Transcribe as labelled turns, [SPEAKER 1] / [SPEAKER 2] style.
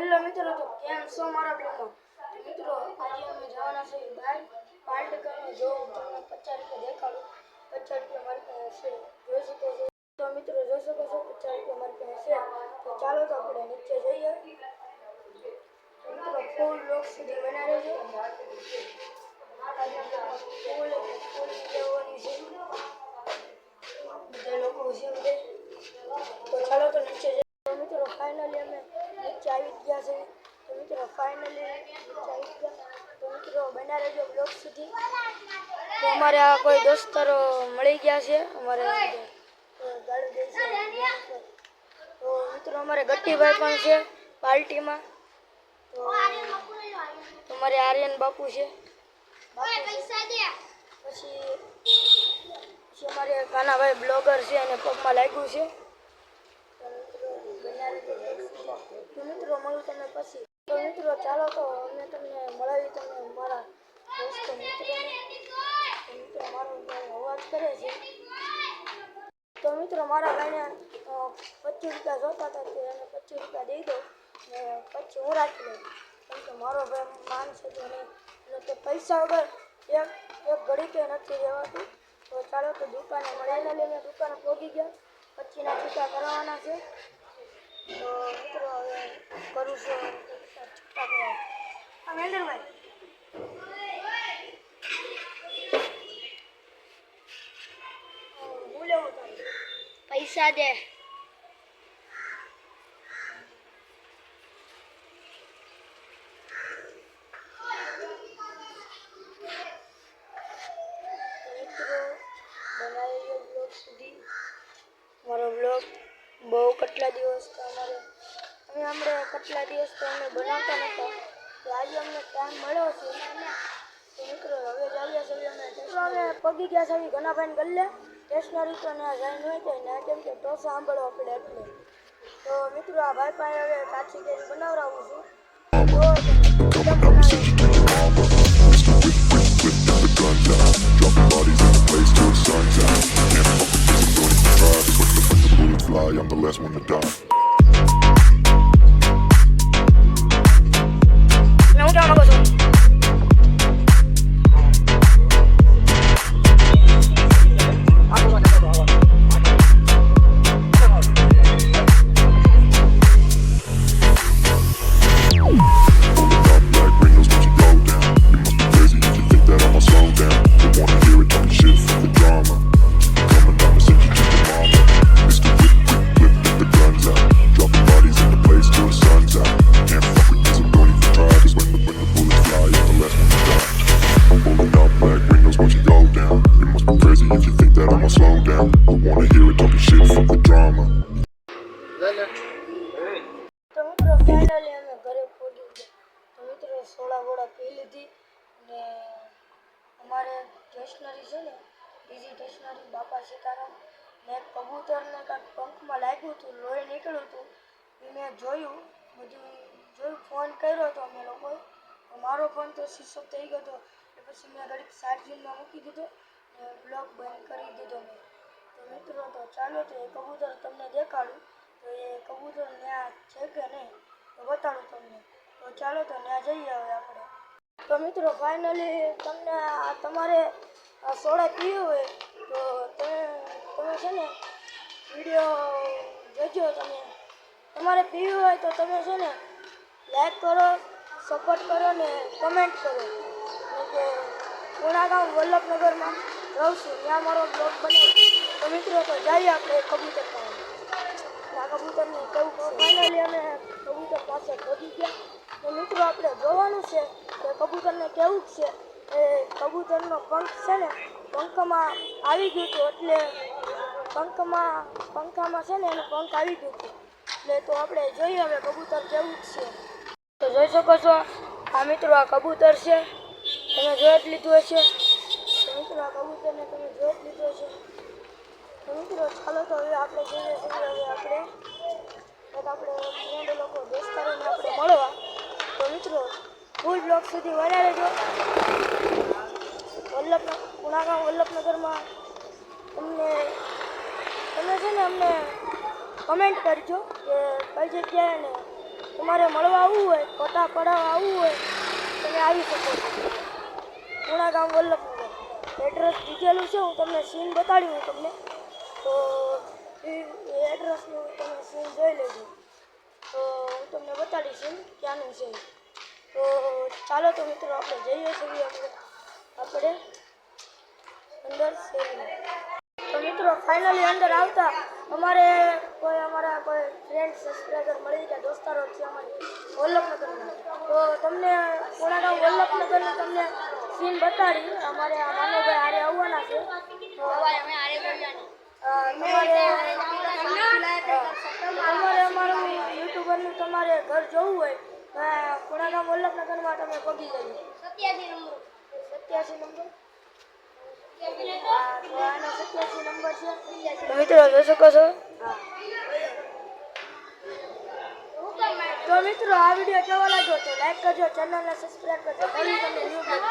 [SPEAKER 1] Hello મિત્રો, તો કેમ છો મારા બ્લોગમાં? મિત્રો આજે અમે જવાના છે બહાર પાર્ટ કરીને જો તમને 50 રૂપિયા દેખાડું. 50 રૂપિયા મારી પાસે છે, જોઈ શકો છો. તો મિત્રો જોઈ શકો છો 50 રૂપિયા મારી પાસે છે. તો ચાલો તો આપણે નીચે જઈએ. મિત્રો ફૂલ બ્લોગ સુધી બનાવે છે. આજે ફૂલ જવાની છે બધા લોકો છે. તો ચાલો તો નીચે જઈએ. તો મિત્રો ફાઇનલી અમે નીચે આવી ગયા છે. તો મિત્રો ફાઇનલી નીચે આવી ગયા. તો મિત્રો બના રહેજો બ્લોગ સુધી. તો અમારે આ કોઈ દોસ્તારો મળી ગયા છે. અમારે ગાડી દે છે. તો મિત્રો અમારે ગટ્ટીભાઈ પણ છે પાર્ટીમાં. તો અમારે આર્યન બાપુ છે. પછી અમારે કાનાભાઈ બ્લોગર છે અને પગમાં લાગ્યું છે. તો મિત્રો મળું તમને પછી. તો મિત્રો ચાલો તો અમે તમને મળાવી તમને મારા દોસ્તો મિત્રોને. મિત્રો મારો અવાજ કરે છે. તો મિત્રો મારા ભાઈને 25 રૂપિયા જોતા હતા તો એને 25 રૂપિયા દઈ દો ને પછી હું રાખી લઉં. કેમ કે મારો ભાઈ માનશે તો નહીં અને તે પૈસા વગર એક ઘડી કે નથી રહેવાતું. તો ચાલો તો દુકાને મળીને લઈને દુકાને પહોંચી ગયા. પછીના છૂટા કરવાના છે. તો મિત્રો હવે કરું છું છૂટા કરવા. હા મહેન્દ્રભાઈ હું લેવું તારે પૈસા દે. મારો બ્લોગ બહુ કેટલા દિવસ કેટલા દિવસ તો અમે બનાવતા નહોતા. તો આજે અમને ટાઈમ મળ્યો છે. તો મિત્રો હવે જઈએ છીએ અમે પગી ગયા છે ઘનાભાઈને ગલ્લે સ્ટેશનરી. તો ત્યાં જઈને હોય તો ત્યાં કેમ કે તો સાંભળવા પડે એટલે. તો મિત્રો આ ભાઈ પાસે હવે કાચી કેરી બનાવડાવું છું.
[SPEAKER 2] I'm the last one to die.
[SPEAKER 1] તો મિત્રો ફાઇનલી અમે ઘરે પહોંચી ગયા. તો મિત્રો સોડા વોડા પી લીધી ને અમારે સ્ટેશનરી છે ને બીજી સ્ટેશનરી બાપા સીતારામ ને કબૂતરને કાંઈક પંખમાં લાગ્યું હતું, લોહી નીકળ્યું હતું. મેં જોયું બધું ફોન કર્યો હતો અમે લોકોએ. મારો ફોન તો સ્વિચ ઓફ થઈ ગયો હતો. પછી મેં ઘડીક ચાર્જિંગમાં મૂકી દીધો ને બ્લોગ બંધ કરી દીધો મેં. તો મિત્રો તો ચાલો તો એ કબૂતર તમને દેખાડું. તો એ કબૂતર ત્યાં છે કે નહીં તો બતાડું તમને. તો ચાલો તો ત્યાં જઈએ હવે આપણે. તો મિત્રો ફાઇનલી તમને તમારે સોડા પીવી હોય તો તમે છે ને વિડીયો જોજો. તમારે પીવી હોય તો તમે છે ને લાઈક કરો, સપોર્ટ કરો ને કમેન્ટ કરો. કે પુણાગામ વલ્લભનગરમાં રહું છું ત્યાં મારો બ્લોગ બને. તો મિત્રો તો જઈએ આપણે કબૂતર પાસે. આ કબૂતરને કેવું ફાઇનલી અમે કબૂતર પાસે પહોંચી ગયા. તો મિત્રો આપણે જોવાનું છે કે કબૂતરને કેવું છે. એ કબૂતરનો પંખ છે ને પંખમાં આવી ગયું હતું એટલે પંખામાં છે ને એનું પંખ આવી ગયું હતું. એટલે તો આપણે જોઈએ હવે કબૂતર કેવું છે. તો જોઈ શકો છો આ મિત્રો આ કબૂતર છે. તમે જોઈ જ લીધું હશે. તો મિત્રો આ કબૂતરને તમે જોઈ જ લીધું હશે. તો મિત્રો ચાલો તો હવે આપણે જઈએ છીએ હવે આપણે ફ્રેન્ડ લોકો દોસ્તારોને આપણે મળવા. તો મિત્રો ફૂલ બ્લોગ સુધી વળ્યા રહેજો. પુણાગામ વલ્લભનગરમાં તમે છે ને અમને કમેન્ટ કરજો કે કઈ જગ્યાએ ને તમારે મળવા આવવું હોય, ફોટા પડાવવા આવવું હોય, તમે આવી શકો છો. પૂણા ગામ વલ્લભનગર એડ્રેસ દીધેલું છે. હું તમને સીન બતાડ્યું તમને, તો એ એડ્રેસનું તમે સીન જોઈ લેજો. તો હું તમને બતાડીશ ક્યાંનું છે. તો ચાલો તો મિત્રો આપણે જઈએ છીએ આપણે અંદર શેરીમાં. તો મિત્રો ફાઇનલી અંદર આવતા અમારા કોઈ ફ્રેન્ડ સબસ્ક્રાઈબર મળી ગયા, દોસ્તારો છે અમારે વલ્લભનગરના. તો તમને પૂણાગામ વલ્લભનગરની તમને સીન બતાડી. અમારે આ માનવભાઈ હારે આવવાના છે. તમારે અમારું યુટ્યુબરનું તમારે ઘર જોવું હોય પૂણાગામ વલ્લભનગરમાં તમે પગી જજો. 87 નંબર. આનો 87 નંબર છે. તો મિત્રો જોઈ શકો છો. તો મિત્રો આ વિડીયો કેવો લાગ્યો તો લાઈક કરજો, ચેનલને સબસ્ક્રાઈબ કરજો.